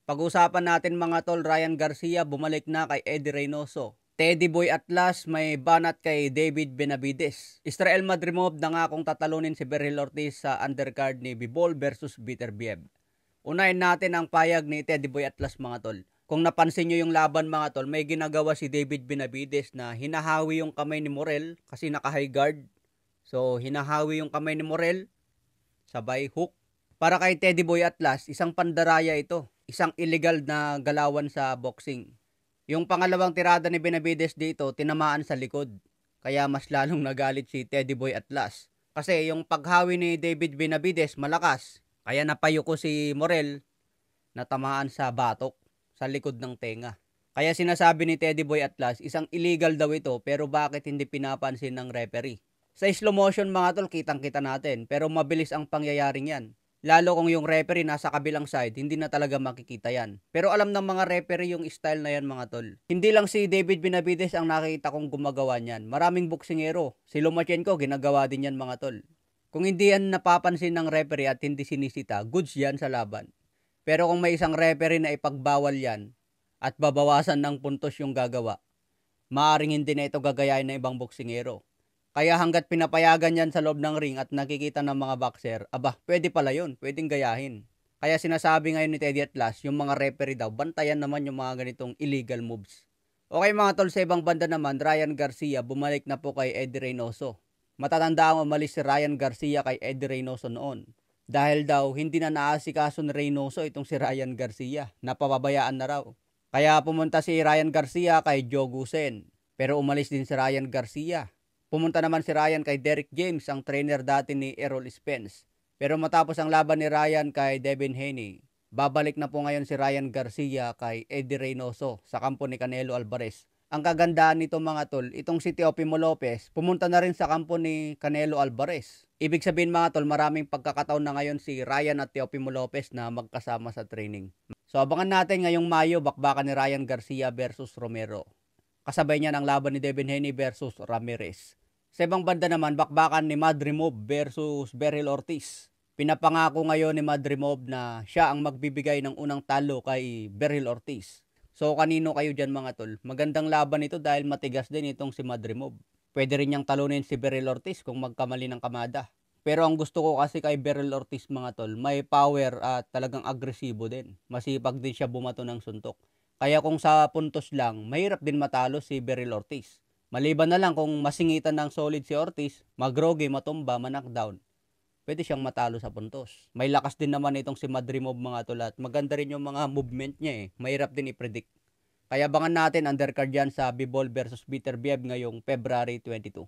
Pag-usapan natin mga tol, Ryan Garcia bumalik na kay Eddie Reynoso. Teddy Boy Atlas may banat kay David Benavides. Israel Madrimov na nga kung tatalunin si Berhel Ortiz sa undercard ni Bivol versus Beterbiev. Unahin natin ang payag ni Teddy Boy Atlas mga tol. Kung napansin nyo yung laban mga tol, may ginagawa si David Benavides na hinahawi yung kamay ni Morel kasi naka-high guard. So hinahawi yung kamay ni Morel, sabay hook. Para kay Teddy Boy Atlas, isang pandaraya ito. Isang illegal na galawan sa boxing. Yung pangalawang tirada ni Benavides dito, tinamaan sa likod. Kaya mas lalong nagalit si Teddy Boy Atlas. Kasi yung paghawi ni David Benavides malakas. Kaya napayuko si Morel na tamaan sa batok, sa likod ng tenga. Kaya sinasabi ni Teddy Boy Atlas, isang illegal daw ito pero bakit hindi pinapansin ng referee? Sa slow motion mga tol, kitang-kita natin pero mabilis ang pangyayaring yan. Lalo kung yung referee nasa kabilang side, hindi na talaga makikita yan. Pero alam ng mga referee yung style na yan mga tol. Hindi lang si David Benavides ang nakita kong gumagawa niyan. Maraming boksingero. Si Lomachenko, ginagawa din yan mga tol. Kung hindi yan napapansin ng referee at hindi sinisita, goods yan sa laban. Pero kung may isang referee na ipagbawal yan at babawasan ng puntos yung gagawa, maaaring hindi na ito gagayahin ng ibang boksingero. Kaya hanggat pinapayagan yan sa loob ng ring at nakikita ng mga boxer, aba, pwede pala yun, pwedeng gayahin. Kaya sinasabi ngayon ni Teddy Atlas, yung mga referee daw, bantayan naman yung mga ganitong illegal moves. Okay mga tol, sa ibang banda naman, Ryan Garcia bumalik na po kay Eddie Reynoso. Matatanda ang umalis si Ryan Garcia kay Eddie Reynoso noon. Dahil daw, hindi na naasikaso ni Reynoso itong si Ryan Garcia, napapabayaan na raw. Kaya pumunta si Ryan Garcia kay Joe Gusen, pero umalis din si Ryan Garcia. Pumunta naman si Ryan kay Derek James, ang trainer dati ni Errol Spence. Pero matapos ang laban ni Ryan kay Devin Haney, babalik na po ngayon si Ryan Garcia kay Eddie Reynoso sa kampo ni Canelo Alvarez. Ang kagandaan nito mga tol, itong si Teofimo Lopez, pumunta na rin sa kampo ni Canelo Alvarez. Ibig sabihin mga tol, maraming pagkakataon na ngayon si Ryan at Teofimo Lopez na magkasama sa training. So abangan natin ngayong Mayo, bakbakan ni Ryan Garcia versus Romero. Kasabay niya ng laban ni Devin Haney versus Ramirez. Sa ibang banda naman, bakbakan ni Madrimov versus Berhel Ortiz. Pinapangako ngayon ni Madrimov na siya ang magbibigay ng unang talo kay Berhel Ortiz. So kanino kayo dyan mga tol? Magandang laban ito dahil matigas din itong si Madrimov. Pwede rin niyang talunin si Berhel Ortiz kung magkamali ng kamada. Pero ang gusto ko kasi kay Berhel Ortiz mga tol, may power at talagang agresibo din. Masipag din siya bumato ng suntok. Kaya kung sa puntos lang, mahirap din matalo si Berhel Ortiz. Maliban na lang kung masingitan ng solid si Ortiz, magrogi, matumba, knockdown, pwede siyang matalo sa puntos. May lakas din naman itong si Madrimov mga tol at maganda rin yung mga movement niya eh. Mahirap din i-predict. Kaya abangan natin undercard yan sa Bivol versus Beterbiev ngayong February 22.